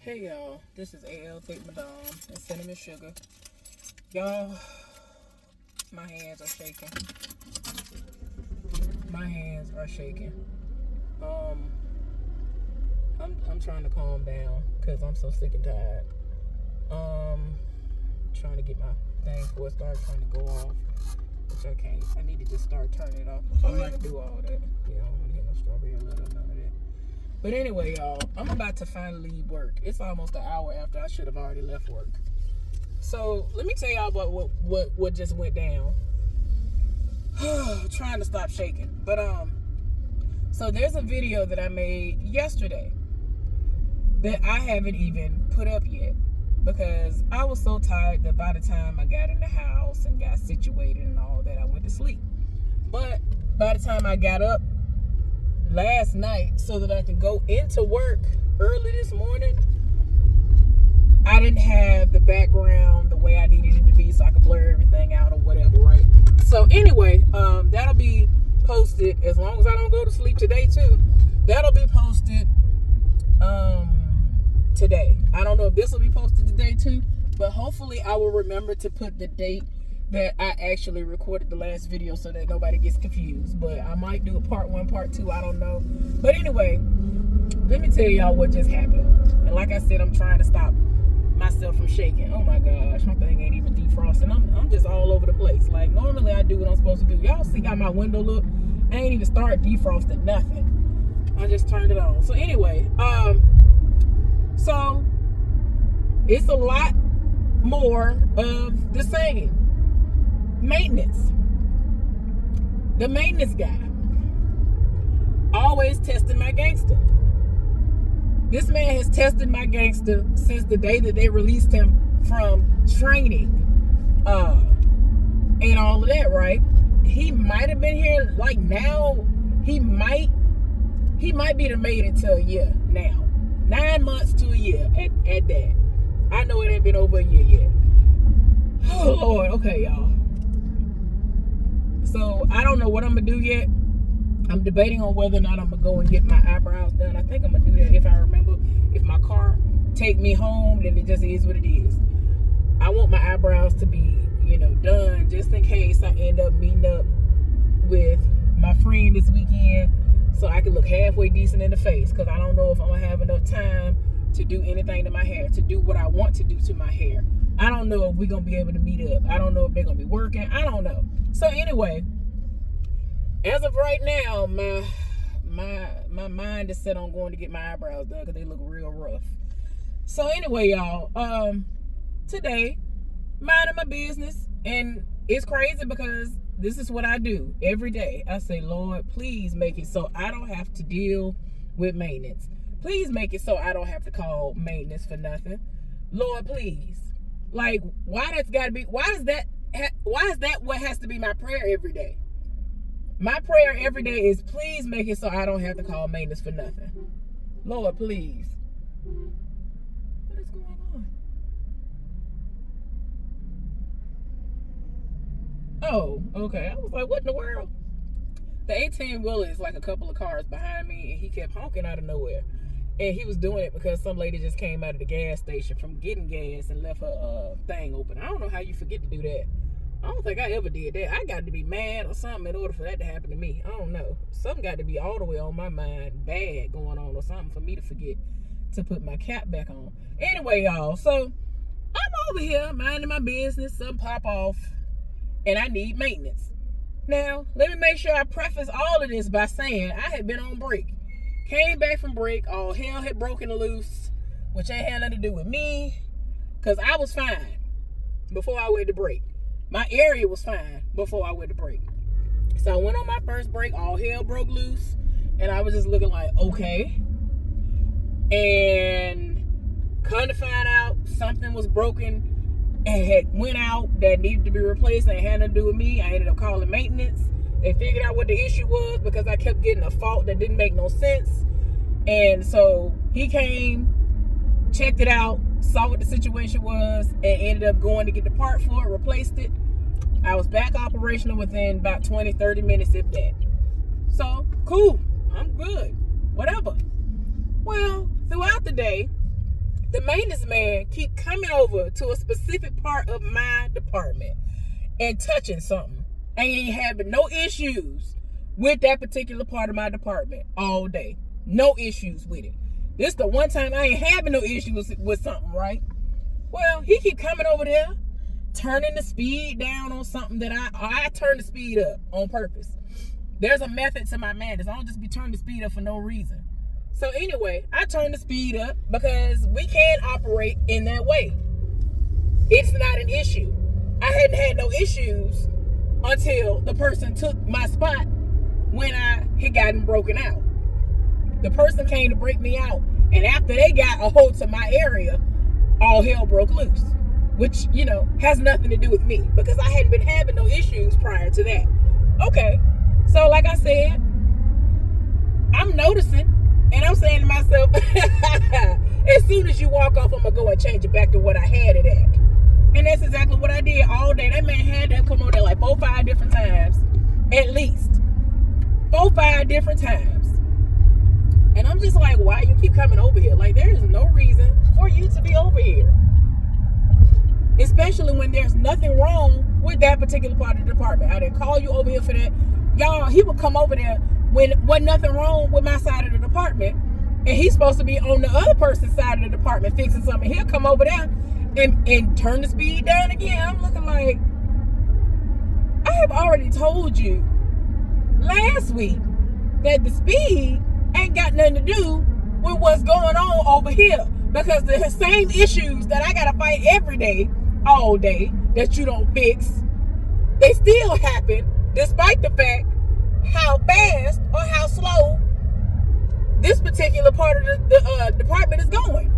Hey y'all, this is AL Thick Madame and Cinnamon Sugar. Y'all, my hands are shaking. My hands are shaking. I'm trying to calm down because I'm so sick and tired. Trying to get my thing before it starts trying to go off, which I can't. I need to just start turning it off before I do all that. You know, I don't want to get no strawberry letter, none of that. But anyway, y'all, I'm about to finally leave work. It's almost an hour after I should have already left work. So let me tell y'all about what just went down. Trying to stop shaking. But so there's a video that I made yesterday that I haven't even put up yet because I was so tired that by the time I got in the house and got situated and all that, I went to sleep. But by the time I got up last night so that I could go into work early this morning, I didn't have the background the way I needed it to be so I could blur everything out or whatever, right? So anyway, that'll be posted as long as I don't go to sleep today too. That'll be posted today. I don't know if this will be posted today too, but hopefully I will remember to put the date that I actually recorded the last video so that nobody gets confused. But I might do a part 1, part 2, I don't know. But anyway, let me tell y'all what just happened. And like I said, I'm trying to stop myself from shaking. Oh my gosh, my thing ain't even defrosting. I'm just all over the place. Like normally I do what I'm supposed to do. Y'all see how my window look? I ain't even started defrosting nothing. I just turned it on. So anyway, so it's a lot more of the same. Maintenance. The maintenance guy always testing my gangster. This man has tested my gangster since the day that they released him from training and all of that, right? He might have been here like now. He might be the made it to a year now. 9 months to a year at that. I know it ain't been over a year yet. Oh Lord, okay y'all. So I don't know what I'm gonna do yet. I'm debating on whether or not I'm gonna go and get my eyebrows done. I think I'm gonna do that if I remember. If my car take me home, then it just is what it is. I want my eyebrows to be, done just in case I end up meeting up with my friend this weekend so I can look halfway decent in the face, because I don't know if I'm gonna have enough time to do anything to my hair, to do what I want to do to my hair. I don't know if we're gonna be able to meet up. I don't know if they're gonna be working. I don't know. So anyway, as of right now, my mind is set on going to get my eyebrows done because they look real rough. So anyway, y'all, today, minding my business, and it's crazy because this is what I do every day. I say, Lord, please make it so I don't have to deal with maintenance. Please make it so I don't have to call maintenance for nothing. Lord, please. Like, why is that what has to be my prayer every day? My prayer every day is, please make it so I don't have to call maintenance for nothing. Lord, please. What is going on? Oh, okay. I was like, what in the world? The 18-wheeler is like a couple of cars behind me, and he kept honking out of nowhere. And he was doing it because some lady just came out of the gas station from getting gas and left her thing open. I don't know how you forget to do that. I don't think I ever did that. I got to be mad or something in order for that to happen to me. I don't know. Something got to be all the way on my mind, bad going on or something for me to forget to put my cap back on. Anyway, y'all, so I'm over here minding my business. Something pop off, and I need maintenance. Now, let me make sure I preface all of this by saying I had been on break. Came back from break, all hell had broken loose, which ain't had nothing to do with me, because I was fine before I went to break. My area was fine before I went to break. So I went on my first break, all hell broke loose, and I was just looking like, okay. And come to find out something was broken and had went out that needed to be replaced and had nothing to do with me. I ended up calling maintenance. They figured out what the issue was because I kept getting a fault that didn't make no sense. And so he came, checked it out, saw what the situation was, and ended up going to get the part for it, replaced it. I was back operational within about 20, 30 minutes, if that. So, cool. I'm good. Whatever. Well, throughout the day, The maintenance man keep coming over to a specific part of my department and touching something. And he ain't having no issues with that particular part of my department all day. No issues with it. This the one time I ain't having no issues with something, right? Well, he keep coming over there, turning the speed down on something that I turn the speed up on purpose. There's a method to my madness. I don't just be turning the speed up for no reason. So anyway, I turned the speed up because we can't operate in that way. It's not an issue. I hadn't had no issues until the person took my spot when I had gotten broken out. The person came to break me out, and after they got a hold to my area, all hell broke loose, which, has nothing to do with me because I hadn't been having no issues prior to that. Okay, so like I said, I'm noticing. And I'm saying to myself, as soon as you walk off, I'm going to go and change it back to what I had it at. And that's exactly what I did all day. That man had to come over there like 4-5 different times. At least. 4-5 different times. And I'm just like, why you keep coming over here? Like, there is no reason for you to be over here. Especially when there's nothing wrong with that particular part of the department. I didn't call you over here for that. Y'all, he would come over there when wasn't nothing wrong with my side of the department, and he's supposed to be on the other person's side of the department fixing something. He'll come over there and turn the speed down again. I'm looking like, I have already told you last week that the speed ain't got nothing to do with what's going on over here, because the same issues that I gotta fight every day, all day, that you don't fix, they still happen despite the fact how fast or how slow this particular part of the department is going.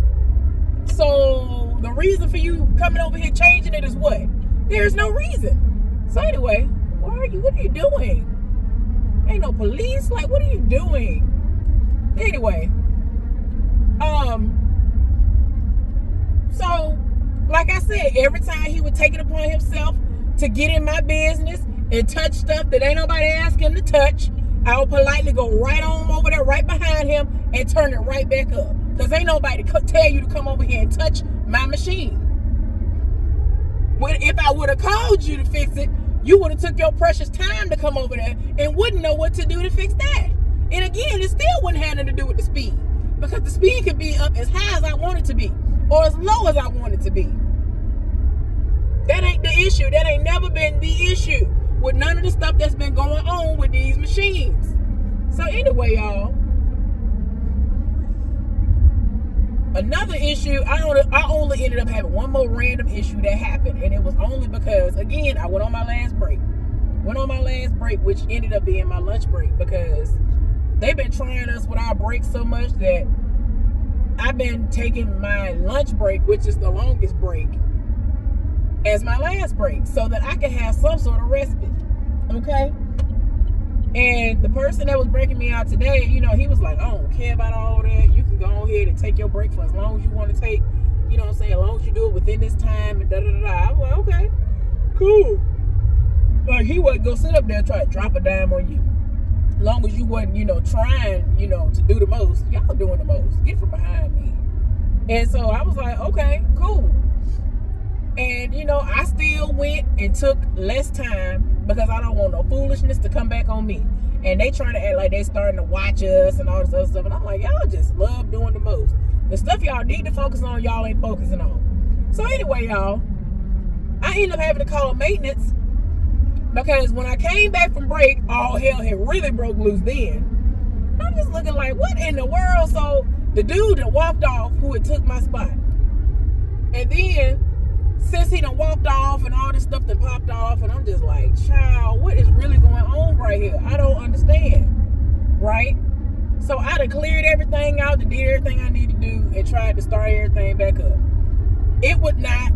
So the reason for you coming over here changing it is what? There's no reason. So anyway, what are you doing? Ain't no police. Like, what are you doing? Anyway, so like I said, every time he would take it upon himself to get in my business and touch stuff that ain't nobody asked him to touch, I would politely go right on over there, right behind him, and turn it right back up. Because ain't nobody tell you to come over here and touch my machine. If I would have called you to fix it, you would have took your precious time to come over there and wouldn't know what to do to fix that. And again, it still wouldn't have nothing to do with the speed. Because the speed could be up as high as I want it to be, or as low as I want it to be. That ain't the issue. That ain't never been the issue with none of the stuff that's been going on with these machines. So anyway, y'all, another issue, I only ended up having one more random issue that happened, and it was only because, again, I went on my last break, which ended up being my lunch break, because they've been trying us with our breaks so much that I've been taking my lunch break, which is the longest break, as my last break, so that I can have some sort of respite. Okay? And the person that was breaking me out today, he was like, I don't care about all that. You can go ahead and take your break for as long as you want to take. You know what I'm saying? As long as you do it within this time and da-da-da-da. I was like, okay, cool. Like, he wasn't going to sit up there and try to drop a dime on you. As long as you wasn't, trying, to do the most. Y'all doing the most. Get from behind me. And so I was like, okay, cool. And, I still went and took less time because I don't want no foolishness to come back on me. And they trying to act like they starting to watch us and all this other stuff. And I'm like, y'all just love doing the most. The stuff y'all need to focus on, y'all ain't focusing on. So anyway, y'all, I ended up having to call maintenance because when I came back from break, all hell had really broke loose then. I'm just looking like, what in the world? So the dude that walked off who had took my spot. And then, since he done walked off and all this stuff done popped off, and I'm just like, child, what is really going on right here? I don't understand, right? So I done cleared everything out, did everything I need to do, and tried to start everything back up. It would not,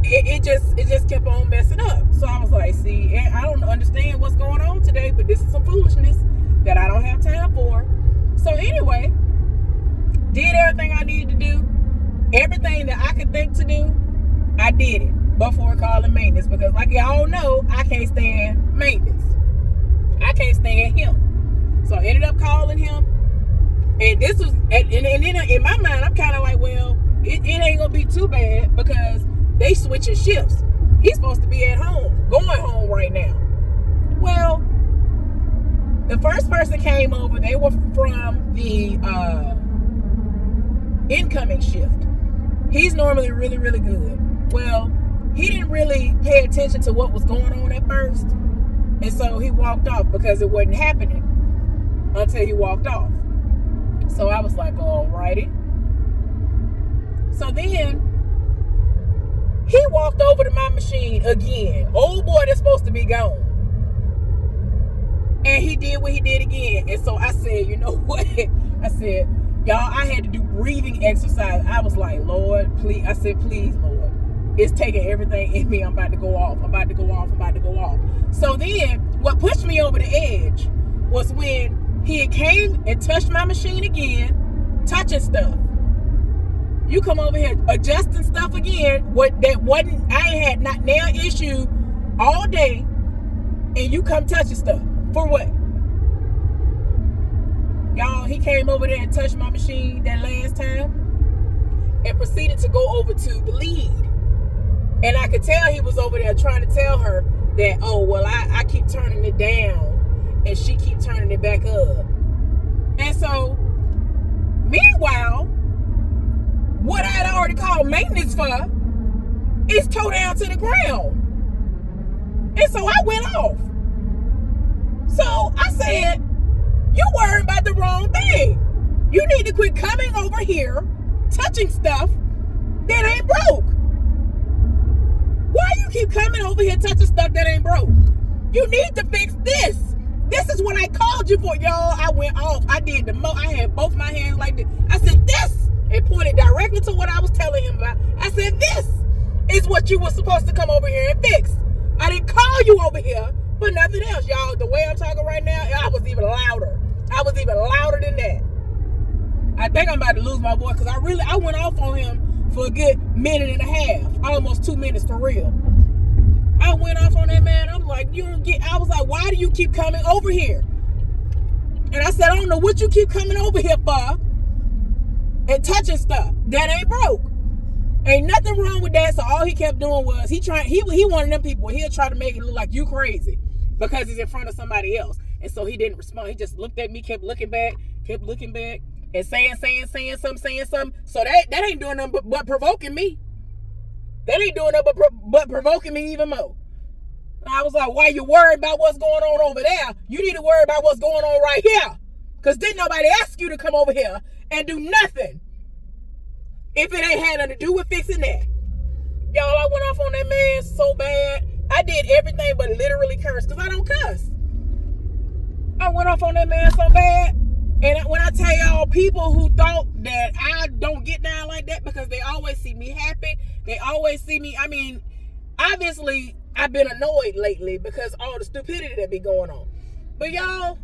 it just kept on messing up. So I was like, see, I don't understand what's going on today, but this is some foolishness that I don't have time for. So anyway, did everything I needed to do, everything that I could think to do, I did it before calling maintenance, because like y'all know, I can't stand maintenance. I can't stand him. So I ended up calling him, and this was, and then in my mind, I'm kind of like, well, it ain't gonna be too bad because they switching shifts. He's supposed to be at home, going home right now. Well, the first person came over, they were from the incoming shift. He's normally really, really good. Well, he didn't really pay attention to what was going on at first. And so he walked off because it wasn't happening until he walked off. So I was like, alrighty. So then he walked over to my machine again. Old boy that's supposed to be gone. And he did what he did again. And so I said, you know what? I said, y'all, I had to do breathing exercise. I was like, Lord, please. I said, please, Lord. It's taking everything in me. I'm about to go off. I'm about to go off. I'm about to go off. So then what pushed me over the edge was when he came and touched my machine again, touching stuff. You come over here adjusting stuff again. I ain't had not nail issue all day, and you come touching stuff. For what? Y'all, he came over there and touched my machine that last time and proceeded to go over to the lead. And I could tell he was over there trying to tell her that, oh, well, I keep turning it down and she keep turning it back up. And so, meanwhile, what I had already called maintenance for is towed down to the ground. And so I went off. So I said, you worried about the wrong thing. You need to quit coming over here, touching stuff that ain't broke. Why you keep coming over here touching stuff that ain't broke? You need to fix this. This is what I called you for, y'all. I went off. I did I had both my hands like this. I said, this, and pointed directly to what I was telling him about. I said, this is what you were supposed to come over here and fix. I didn't call you over here for nothing else, y'all. The way I'm talking right now, I was even louder. I was even louder than that. I think I'm about to lose my voice because I went off on him for a good minute and a half, almost 2 minutes for real. I went off on that man. I'm like, I was like, why do you keep coming over here? And I said, I don't know what you keep coming over here for and touching stuff that ain't broke. Ain't nothing wrong with that. So all he kept doing was he one of them people, he'll try to make it look like you crazy because he's in front of somebody else. And so he didn't respond. He just looked at me, kept looking back, and saying something. So that ain't doing nothing but provoking me. That ain't doing nothing but provoking me even more. I was like, why you worried about what's going on over there? You need to worry about what's going on right here. Because didn't nobody ask you to come over here and do nothing if it ain't had nothing to do with fixing that. Y'all, I went off on that man so bad. I did everything but literally curse because I don't cuss. I went off on that man so bad. And when I tell y'all, people who thought that I don't get down like that because they always see me happy, they always see me, I mean, obviously, I've been annoyed lately because all the stupidity that be going on. But y'all,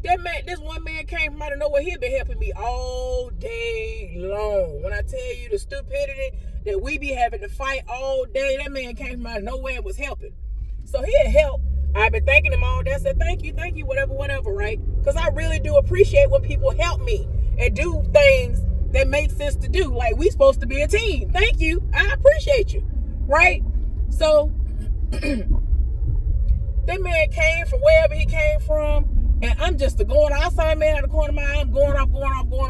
this one man came from out of nowhere. He been helping me all day long. When I tell you the stupidity that we be having to fight all day, that man came from out of nowhere and was helping. So he had helped. I've been thanking him all day. I said, thank you, whatever, right? Because I really do appreciate when people help me and do things that make sense to do. Like, we supposed to be a team. Thank you. I appreciate you, right? So, that man came from wherever he came from, and I'm just going outside man out of the corner of my eye. I'm going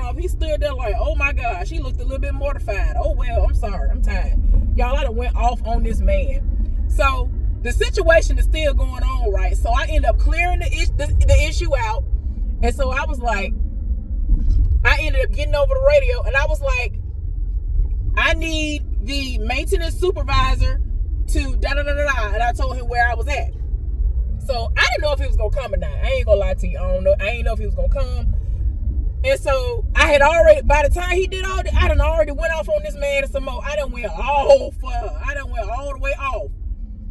off. He stood there like, oh my gosh. He looked a little bit mortified. Oh, well, I'm sorry. I'm tired. Y'all, I done went off on this man. So, the situation is still going on, right? So I end up clearing the issue out. And so I was like, I ended up getting over the radio and I was like, I need the maintenance supervisor to da-da-da-da-da. And I told him where I was at. So I didn't know if he was going to come or not. I ain't going to lie to you. I ain't know if he was going to come. And so I had already, by the time he did all that, I done already went off on this man and some more. I done went all the way off.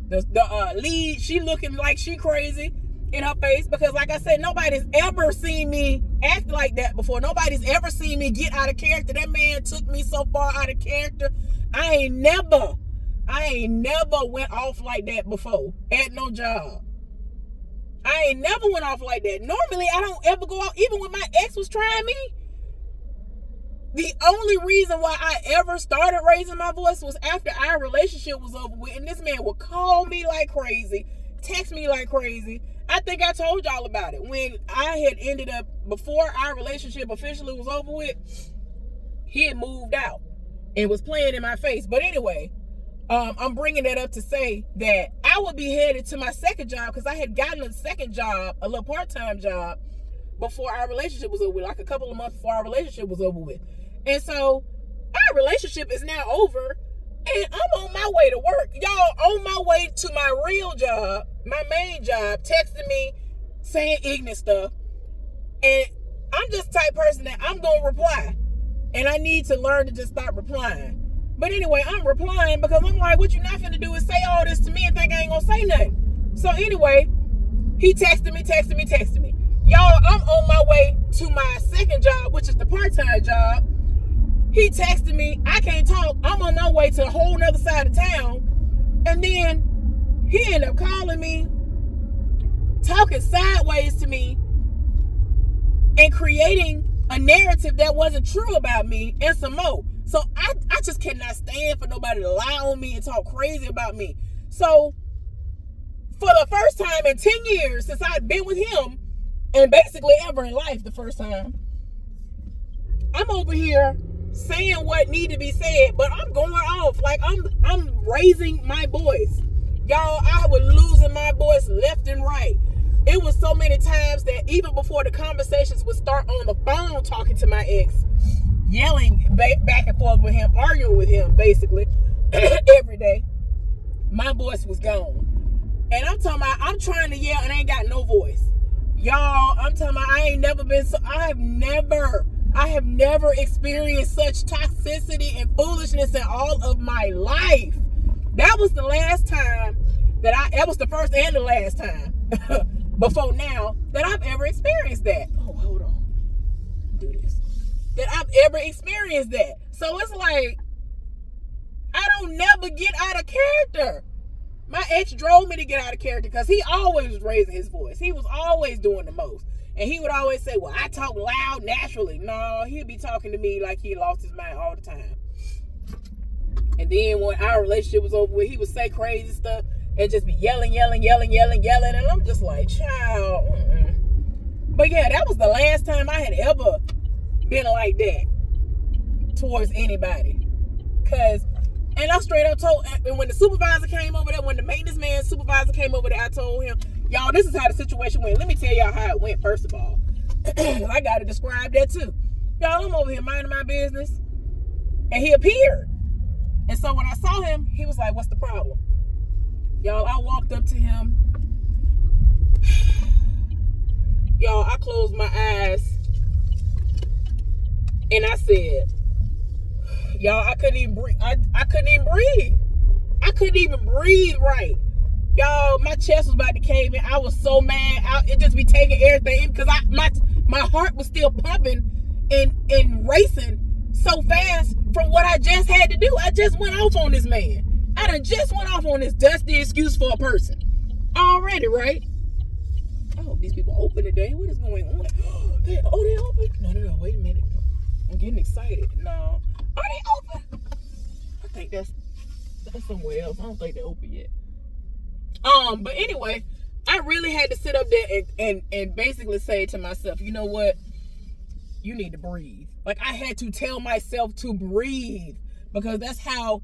The lead, she looking like she crazy in her face because, like I said, nobody's ever seen me act like that before. Nobody's ever seen me get out of character. That man took me so far out of character. I ain't never went off like that before at no job. I ain't never went off like that. Normally, I don't ever go out, even when my ex was trying me. The only reason why I ever started raising my voice was after our relationship was over with, and this man would call me like crazy, text me like crazy. I think I told y'all about it. When I had ended up, before our relationship officially was over with, he had moved out and was playing in my face. But anyway, I'm bringing that up to say that I would be headed to my second job, because I had gotten a second job, a little part-time job, before our relationship was over with, like a couple of months before our relationship was over with. And so our relationship is now over, and I'm on my way to work. Y'all, on my way to my real job, my main job, texting me, saying ignorant stuff. And I'm just the type person that I'm going to reply. And I need to learn to just stop replying. But anyway, I'm replying because I'm like, what you not finna do is say all this to me and think I ain't gonna say nothing. So anyway, he texted me. Y'all, I'm on my way to my second job, which is the part-time job. He texted me, I can't talk. I'm on my way to a whole nother side of town. And then he ended up calling me, talking sideways to me, and creating a narrative that wasn't true about me and some more. So I just cannot stand for nobody to lie on me and talk crazy about me. So for the first time in 10 years since I've been with him, and basically ever in life the first time, I'm over here saying what need to be said, but I'm going off. Like I'm raising my voice. Y'all, I was losing my voice left and right. It was so many times that even before the conversations would start on the phone talking to my ex, yelling back and forth with him, arguing with him basically every day, my voice was gone. And I'm talking about, I'm trying to yell and I ain't got no voice. Y'all, I'm talking about, I have never experienced such toxicity and foolishness in all of my life. That was the last time that was the first and the last time before now that I've ever experienced that. Oh, hold on. Do this. That I've ever experienced that. So it's like, I don't never get out of character. My ex drove me to get out of character because he always was raising his voice. He was always doing the most. And he would always say, well, I talk loud naturally. No, he'd be talking to me like he lost his mind all the time. And then when our relationship was over with, he would say crazy stuff and just be yelling. And I'm just like, child. But yeah, that was the last time I had ever been like that towards anybody. And I straight up told, and when the supervisor came over there, when the maintenance man supervisor came over there, I told him, y'all, this is how the situation went. Let me tell y'all how it went, first of all. I got to describe that too. Y'all, I'm over here minding my business, and he appeared. And so when I saw him, he was like, what's the problem? Y'all, I walked up to him. Y'all, I closed my eyes, and I said, y'all, I couldn't even breathe. I couldn't even breathe. I couldn't even breathe right. Y'all, my chest was about to cave in. I was so mad. It just be taking everything because my heart was still pumping and racing so fast from what I just had to do. I just went off on this man. I done just went off on this dusty excuse for a person. Already, right? I hope these people open today. What is going on? They open? No, wait a minute. I'm getting excited. No. Are they open? I think that's somewhere else. I don't think they're open yet. But anyway, I really had to sit up there and basically say to myself, you know what? You need to breathe. Like, I had to tell myself to breathe because that's how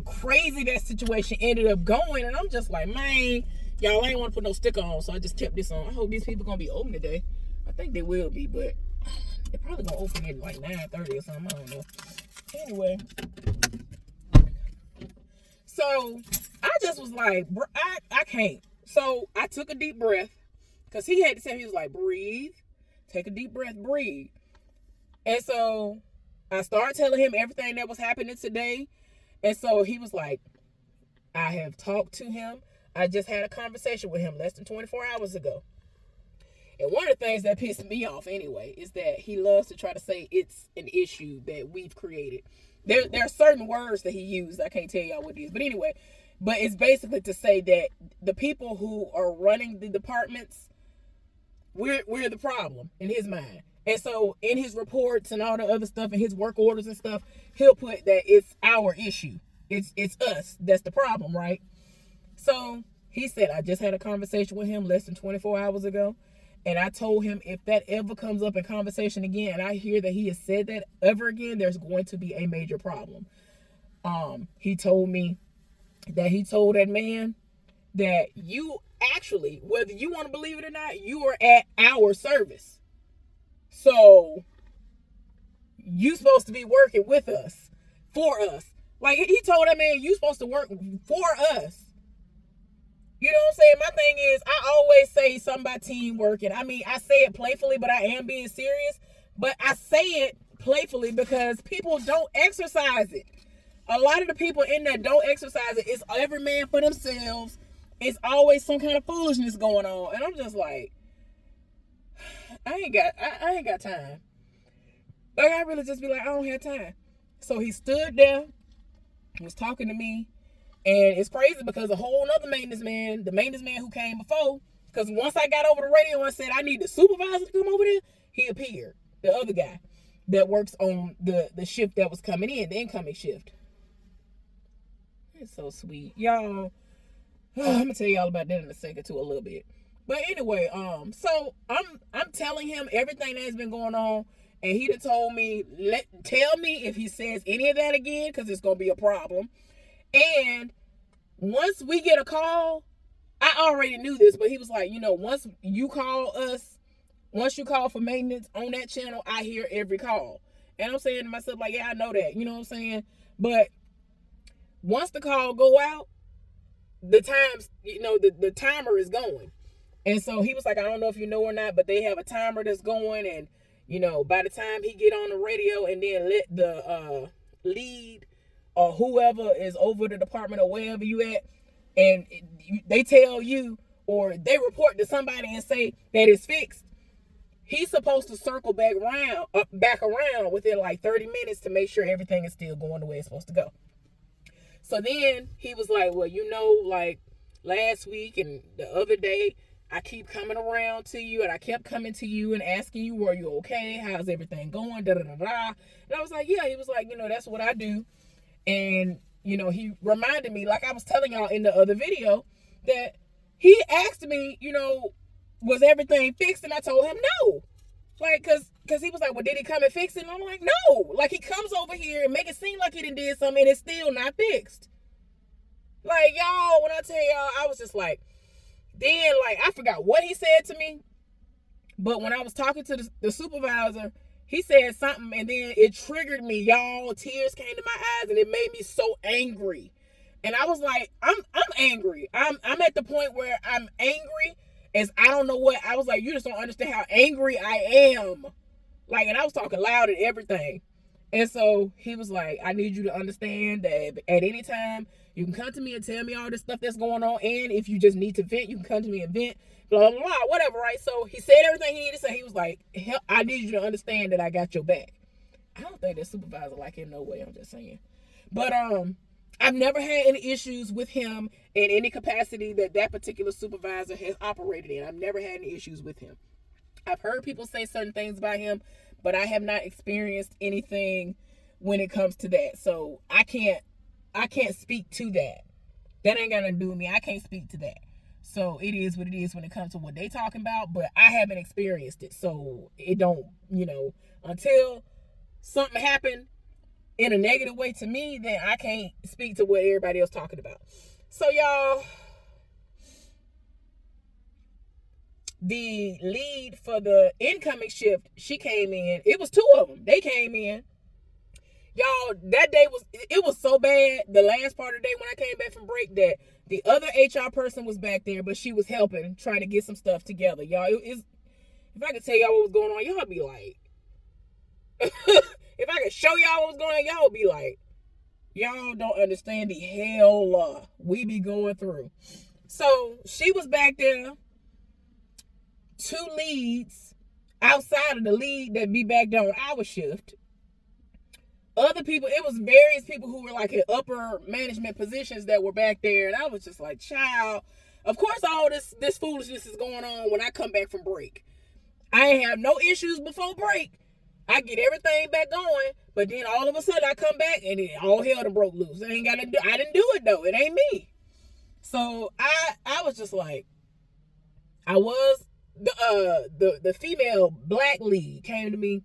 crazy that situation ended up going. And I'm just like, man, y'all, I ain't want to put no sticker on, so I just kept this on. I hope these people gonna be open today. I think they will be, but they're probably gonna open it like 9:30 or something. I don't know. Anyway, so I just was like, I can't. So I took a deep breath because he had to say, he was like, breathe, take a deep breath, breathe. And so I started telling him everything that was happening today. And so he was like, I have talked to him. I just had a conversation with him less than 24 hours ago. And one of the things that pissed me off anyway is that he loves to try to say it's an issue that we've created. There are certain words that he used. I can't tell y'all what it is. But anyway, but it's basically to say that the people who are running the departments, we're the problem in his mind. And so in his reports and all the other stuff and his work orders and stuff, he'll put that it's our issue. It's us. That's the problem, right? So he said, I just had a conversation with him less than 24 hours ago. And I told him if that ever comes up in conversation again, and I hear that he has said that ever again, there's going to be a major problem. He told me that he told that man that you actually, whether you want to believe it or not, you are at our service. So you supposed to be working with us, for us. Like he told that man, you supposed to work for us. You know what I'm saying? My thing is, I always say something about teamwork. And I mean, I say it playfully, but I am being serious. But I say it playfully because people don't exercise it. A lot of the people in there don't exercise it. It's every man for themselves. It's always some kind of foolishness going on. And I'm just like, I ain't got time. Like, I really just be like, I don't have time. So he stood there, was talking to me. And it's crazy because a whole other maintenance man, the maintenance man who came before, because once I got over the radio and said I need the supervisor to come over there, he appeared. The other guy that works on the shift that was coming in, the incoming shift. It's so sweet. Y'all, I'm gonna tell y'all about that in a second too, a little bit. But anyway, so I'm telling him everything that's been going on, and he done told me, tell me if he says any of that again, because it's gonna be a problem. And once we get a call, I already knew this, but he was like, once you call for maintenance on that channel, I hear every call. And I'm saying to myself, like, yeah, I know that. You know what I'm saying? But once the call go out, the timer is going. And so he was like, I don't know if you know or not, but they have a timer that's going. And, by the time he get on the radio and then let the lead or whoever is over the department or wherever you at, and they tell you or they report to somebody and say that it's fixed, he's supposed to circle back around within like 30 minutes to make sure everything is still going the way it's supposed to go. So then he was like, well, like last week and the other day, I keep coming around to you, and I kept coming to you and asking you, were you okay? How's everything going? Da da da da. And I was like, yeah. He was like, that's what I do. And, he reminded me, like I was telling y'all in the other video, that he asked me, was everything fixed? And I told him no. Like, because he was like, well, did he come and fix it? And I'm like, no. Like, he comes over here and make it seem like he did something, and it's still not fixed. Like, y'all, when I tell y'all, I was just like, then, like, I forgot what he said to me. But when I was talking to the supervisor, he said something, and then it triggered me, y'all. Tears came to my eyes, and it made me so angry. And I was like, I'm angry. I'm at the point where I'm angry as I don't know what. I was like, you just don't understand how angry I am. Like, and I was talking loud and everything. And so he was like, I need you to understand that at any time, you can come to me and tell me all this stuff that's going on. And if you just need to vent, you can come to me and vent. Blah, blah, blah, whatever, right? So he said everything he needed to say. He was like, I need you to understand that I got your back. I don't think that supervisor like him, no way. I'm just saying. But I've never had any issues with him in any capacity that particular supervisor has operated in. I've never had any issues with him. I've heard people say certain things about him, but I have not experienced anything when it comes to that. So I can't speak to that. That ain't got nothing to do with me. I can't speak to that. So it is what it is when it comes to what they talking about, but I haven't experienced it. So it don't, until something happened in a negative way to me, then I can't speak to what everybody else talking about. So y'all, the lead for the incoming shift, she came in. It was two of them. They came in. Y'all, that day was so bad, the last part of the day when I came back from break, that the other HR person was back there, but she was helping, trying to get some stuff together. Y'all, if I could tell y'all what was going on, y'all be like, if I could show y'all what was going on, y'all would be like, y'all don't understand the hell we be going through. So she was back there, two leads outside of the lead that be back there on our shift. Other people, it was various people who were like in upper management positions that were back there. And I was just like, child, of course all this foolishness is going on when I come back from break. I ain't have no issues before break. I get everything back going, but then all of a sudden I come back and it all hell done broke loose. I didn't do it though. It ain't me. So I was just like, I was the female black lead came to me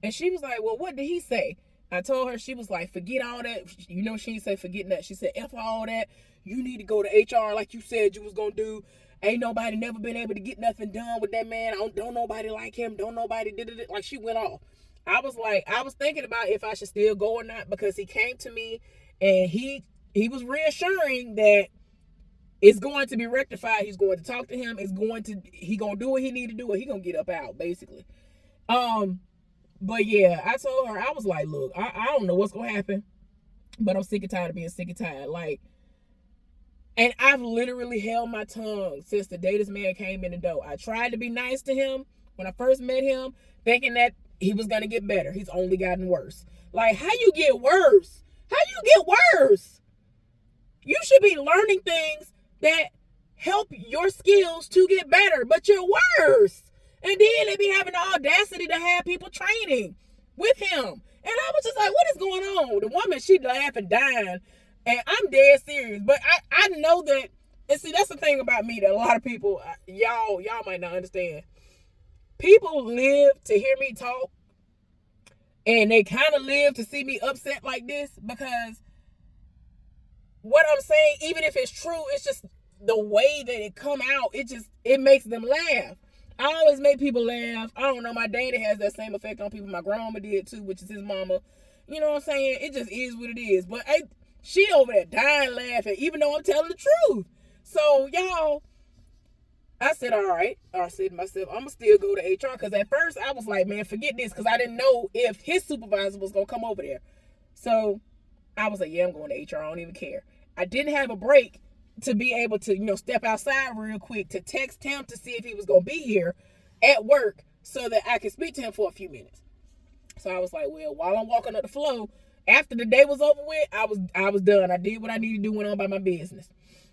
and she was like, well, what did he say? I told her, she was like, forget all that. You know, she didn't say forget that. She said, F all that. You need to go to HR like you said you was going to do. Ain't nobody never been able to get nothing done with that man. Don't nobody like him. Don't nobody did it. Like, she went off. I was like, I was thinking about if I should still go or not, because he came to me and he was reassuring that it's going to be rectified. He's going to talk to him. He gonna do what he need to do, or he gonna get up out, basically. But yeah, I told her, I was like, look, I don't know what's gonna happen, but I'm sick and tired of being sick and tired. Like, and I've literally held my tongue since the day this man came in the door. I tried to be nice to him when I first met him, thinking that he was gonna get better. He's only gotten worse. Like, how you get worse? How you get worse? You should be learning things that help your skills to get better, but you're worse. And then they be having the audacity to have people training with him. And I was just like, what is going on? The woman, she laughing, dying. And I'm dead serious. But I know that, and see, that's the thing about me that a lot of people, y'all might not understand. People live to hear me talk. And they kind of live to see me upset like this, because what I'm saying, even if it's true, it's just the way that it come out. It makes them laugh. I always make people laugh. I don't know, my daddy has that same effect on people. My grandma did too, which is his mama. You know what I'm saying? It just is what it is. But she over there dying laughing, even though I'm telling the truth. So, y'all, I said, all right. I said to myself, I'm going to still go to HR. Because at first, I was like, man, forget this. Because I didn't know if his supervisor was going to come over there. So, I was like, yeah, I'm going to HR. I don't even care. I didn't have a break to be able to, step outside real quick to text him to see if he was going to be here at work so that I could speak to him for a few minutes. So I was like, well, while I'm walking up the floor, after the day was over with, I was done. I did what I needed to do, went on by my business.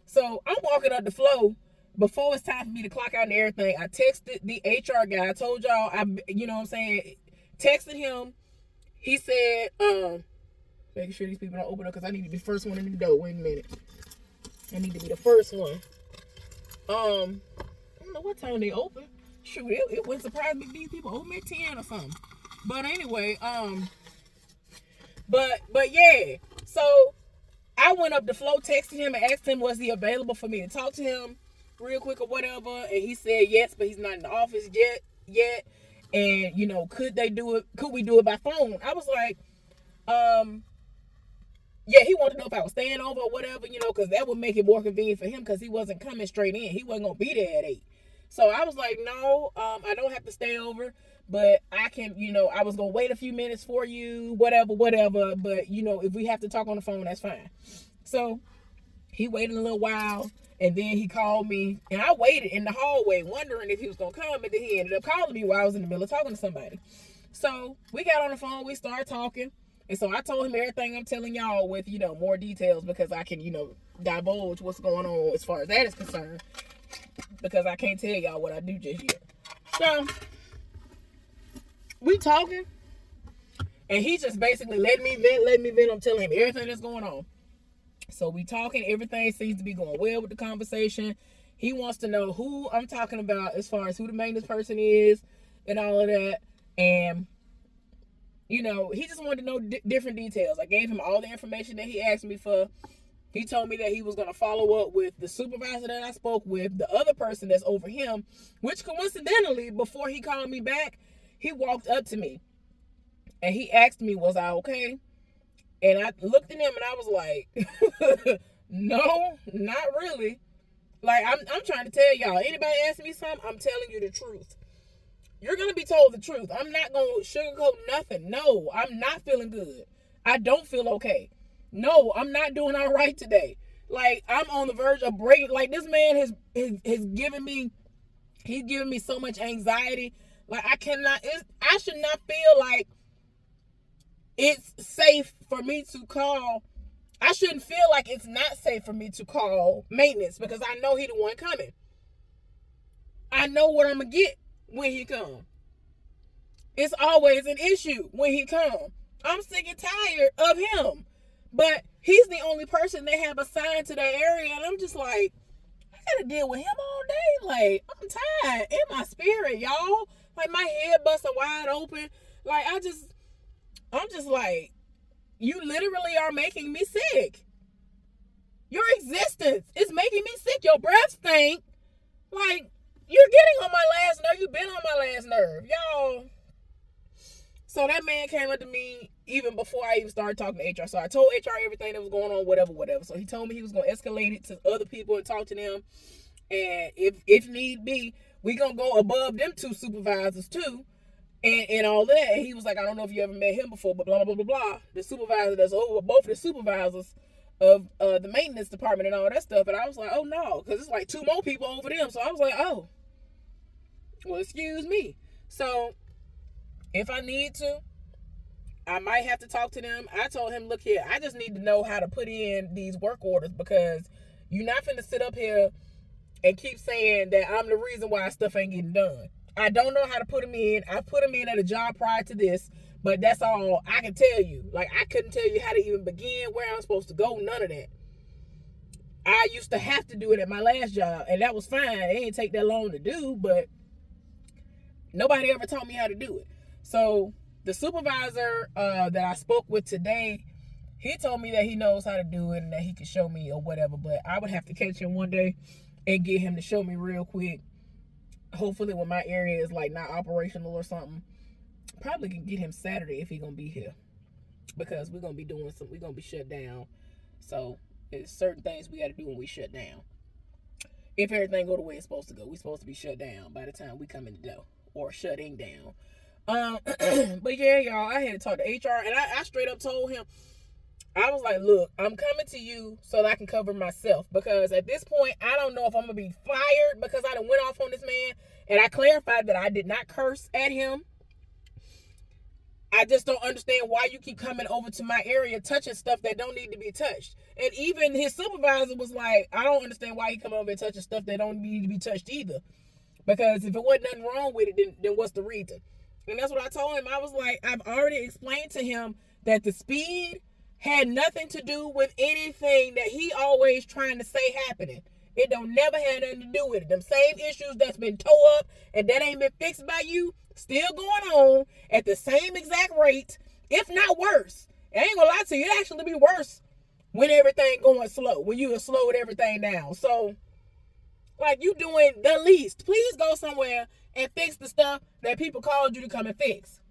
So I'm walking up the floor. Before it's time for me to clock out and everything, I texted the HR guy. I told y'all, texted him. He said, making sure these people don't open up because I need to be the first one in the door. Wait a minute. I need to be the first one. I don't know what time they open. Shoot, it wouldn't surprise me if these people open at 10 or something. But anyway, but yeah. So I went up the floor, texted him, and asked him, was he available for me to talk to him real quick or whatever? And he said yes, but he's not in the office yet. And could we do it by phone? I was like, yeah, he wanted to know if I was staying over or whatever, because that would make it more convenient for him, because he wasn't coming straight in. He wasn't going to be there at 8. So I was like, no, I don't have to stay over, but I can, I was going to wait a few minutes for you, whatever. But, if we have to talk on the phone, that's fine. So he waited a little while, and then he called me, and I waited in the hallway wondering if he was going to come, and then he ended up calling me while I was in the middle of talking to somebody. So we got on the phone, we started talking. And so I told him everything I'm telling y'all with, more details, because I can, divulge what's going on as far as that is concerned, because I can't tell y'all what I do just yet. So we talking, and he just basically let me vent. I'm telling him everything that's going on. So we talking, everything seems to be going well with the conversation. He wants to know who I'm talking about as far as who the maintenance person is and all of that. And he just wanted to know different details. I gave him all the information that he asked me for. He told me that he was going to follow up with the supervisor that I spoke with, the other person that's over him, which coincidentally, before he called me back, he walked up to me and he asked me, was I okay? And I looked at him and I was like, no, not really. Like, I'm trying to tell y'all, anybody ask me something, I'm telling you the truth. You're going to be told the truth. I'm not going to sugarcoat nothing. No, I'm not feeling good. I don't feel okay. No, I'm not doing all right today. Like, I'm on the verge of breaking. Like, this man has given me, he's giving me so much anxiety. Like, I should not feel like it's safe for me to call. I shouldn't feel like it's not safe for me to call maintenance, because I know he the one coming. I know what I'm going to get when he come. It's always an issue when he come. I'm sick and tired of him. But he's the only person they have assigned to that area, and I'm just like, I gotta deal with him all day. Like, I'm tired in my spirit, y'all. Like, my head busting wide open. Like, I'm just like, you literally are making me sick. Your existence is making me sick. Your breath stink. Like, you're getting on my last nerve. You've been on my last nerve, y'all. So that man came up to me even before I even started talking to HR. So I told HR everything that was going on, whatever. So he told me he was going to escalate it to other people and talk to them. And if need be, we going to go above them two supervisors too. And all that. And he was like, I don't know if you ever met him before, but blah, blah, blah, blah, blah. The supervisor that's over both of the supervisors of the maintenance department and all that stuff. And I was like, oh no, because it's like two more people over them. So I was like, oh, well, excuse me. So if I need to, I might have to talk to them. I told him, look here, I just need to know how to put in these work orders, because you're not finna sit up here and keep saying that I'm the reason why stuff ain't getting done. I don't know how to put them in. I put them in at a job prior to this, but that's all I can tell you. Like, I couldn't tell you how to even begin, where I'm supposed to go, none of that. I used to have to do it at my last job, and that was fine. It didn't take that long to do, but nobody ever taught me how to do it. So the supervisor that I spoke with today, he told me that he knows how to do it and that he can show me or whatever, but I would have to catch him one day and get him to show me real quick. Hopefully when my area is like not operational or something. Probably can get him Saturday if he gonna be here, because we're gonna be shut down. So there's certain things we gotta do when we shut down. If everything go the way it's supposed to go, we're supposed to be shut down by the time we come in the door, or shutting down. But yeah, y'all, I had to talk to HR, and I straight up told him, I was like, look, I'm coming to you so that I can cover myself, because at this point, I don't know if I'm gonna be fired because I done went off on this man, and I clarified that I did not curse at him. I just don't understand why you keep coming over to my area touching stuff that don't need to be touched. And even his supervisor was like, I don't understand why he come over and touching stuff that don't need to be touched either. Because if it wasn't nothing wrong with it, then what's the reason? And that's what I told him. I was like, I've already explained to him that the speed had nothing to do with anything that he always trying to say happening. It don't never had nothing to do with it. Them same issues that's been tore up and that ain't been fixed by you, still going on at the same exact rate, if not worse. I ain't gonna lie to you, it actually be worse when everything going slow, when you are slowing everything down. So, like, you doing the least. Please go somewhere and fix the stuff that people called you to come and fix.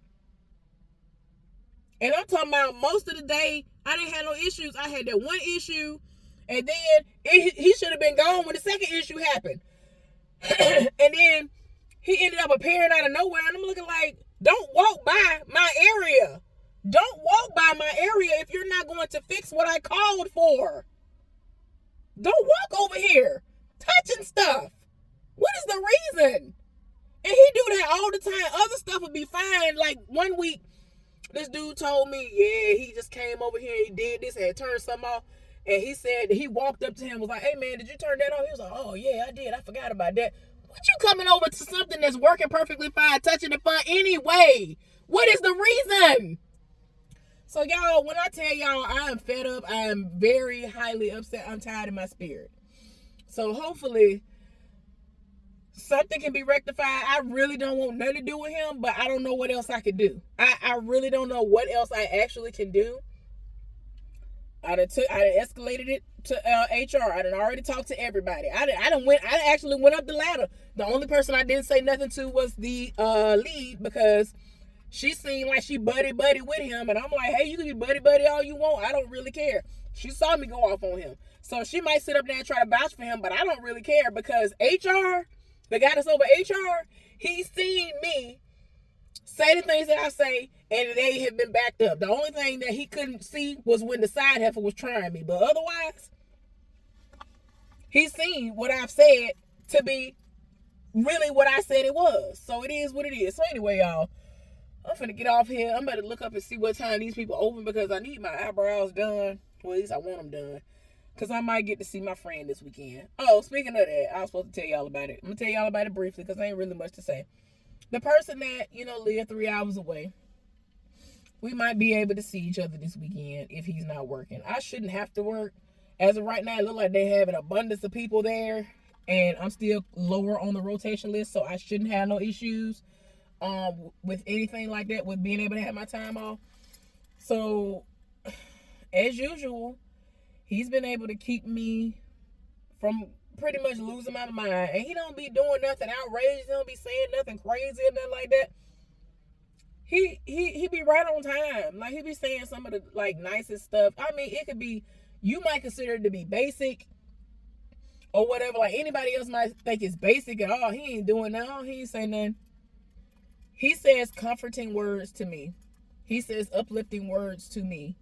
And I'm talking about most of the day, I didn't have no issues. I had that one issue, and then he should have been gone when the second issue happened. And then he ended up appearing out of nowhere, and I'm looking like, don't walk by my area. Don't walk by my area if you're not going to fix what I called for. Don't walk over here touching stuff. What is the reason? And he do that all the time. Other stuff would be fine. Like, one week, this dude told me, yeah, he just came over here, he did this, had turned something off. And he said, he walked up to him, was like, hey man, did you turn that off? He was like, oh yeah, I did. I forgot about that. What you coming over to something that's working perfectly fine, touching it for anyway? What is the reason? So y'all, when I tell y'all I am fed up, I am very highly upset. I'm tired in my spirit. So hopefully something can be rectified. I really don't want nothing to do with him, but I don't know what else I could do. I really don't know what else I actually can do. I escalated it to HR. I done already talked to everybody. I actually went up the ladder. The only person I didn't say nothing to was the lead, because she seemed like she buddy with him, and I'm like, hey, you can be buddy all you want. I don't really care. She saw me go off on him, so she might sit up there and try to vouch for him, but I don't really care, because HR, the guy that's over HR, he's seen me say the things that I say, and they have been backed up. The only thing that he couldn't see was when the side heifer was trying me, but otherwise, he's seen what I've said to be really what I said it was. So it is what it is. So anyway, y'all, I'm finna get off here. I'm about to look up and see what time these people open, because I need my eyebrows done. Well, at least I want them done, because I might get to see my friend this weekend. Oh, speaking of that, I was supposed to tell y'all about it. I'm going to tell y'all about it briefly, because there ain't really much to say. The person that, lived 3 hours away, we might be able to see each other this weekend if he's not working. I shouldn't have to work. As of right now, it looks like they have an abundance of people there, and I'm still lower on the rotation list, so I shouldn't have no issues with anything like that, with being able to have my time off. So, as usual, he's been able to keep me from pretty much losing my mind. And he don't be doing nothing outrageous. He don't be saying nothing crazy or nothing like that. He be right on time. Like, he be saying some of the nicest stuff. I mean, it could be, you might consider it to be basic or whatever. Like, anybody else might think it's basic at all. He ain't doing that. He ain't saying nothing. He says comforting words to me. He says uplifting words to me.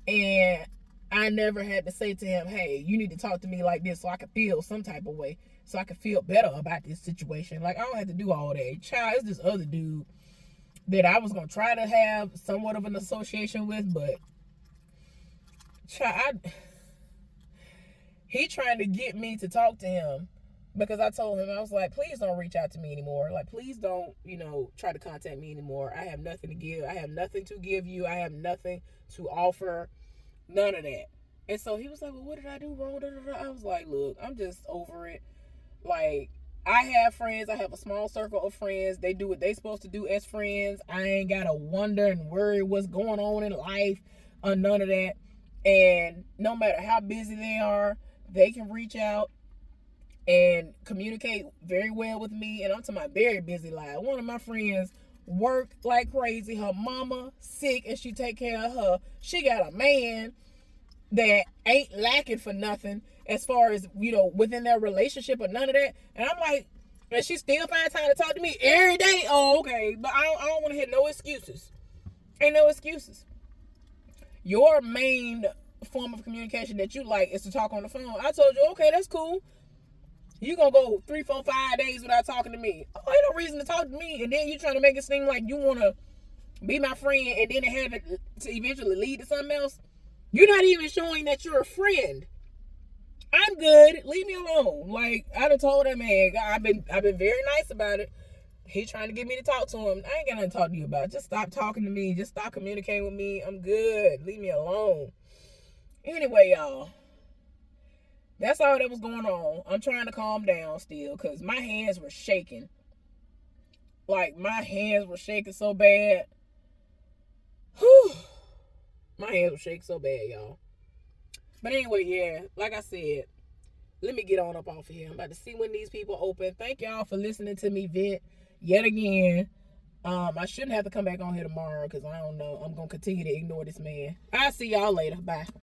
And I never had to say to him, hey, you need to talk to me like this so I can feel some type of way, so I can feel better about this situation. Like, I don't have to do all that. Child, it's this other dude that I was going to try to have somewhat of an association with, but child, he trying to get me to talk to him because I told him, I was like, please don't reach out to me anymore. Like, please don't, try to contact me anymore. I have nothing to give. I have nothing to give you. I have nothing to offer. None of that. And so he was like, well, what did I do wrong? I was like, look, I'm just over it. Like, I have friends. I have a small circle of friends. They do what they supposed to do as friends. I ain't got to wonder and worry what's going on in life or none of that. And no matter how busy they are, they can reach out and communicate very well with me. And I'm talking about very busy life. One of my friends work like crazy. Her mama sick and she take care of her. She got a man that ain't lacking for nothing as far as, within their relationship or none of that. And I'm like, and she still find time to talk to me every day. Oh, okay. But I don't want to hear no excuses. Ain't no excuses. Your main form of communication that you like is to talk on the phone. I told you, okay, that's cool. You gonna go 3, 4, 5 days without talking to me. Oh, ain't no reason to talk to me. And then you trying to make it seem like you want to be my friend and then have it to eventually lead to something else. You're not even showing that you're a friend. I'm good. Leave me alone. Like, I done told that man, I've been very nice about it. He trying to get me to talk to him. I ain't got nothing to talk to you about. Just stop talking to me. Just stop communicating with me. I'm good. Leave me alone. Anyway, y'all, that's all that was going on. I'm trying to calm down still because my hands were shaking. Like, my hands were shaking so bad. Whew. My hands were shaking so bad, y'all. But anyway, yeah, like I said, let me get on up off of here. I'm about to see when these people open. Thank y'all for listening to me vent yet again. I shouldn't have to come back on here tomorrow because I don't know. I'm going to continue to ignore this man. I'll see y'all later. Bye.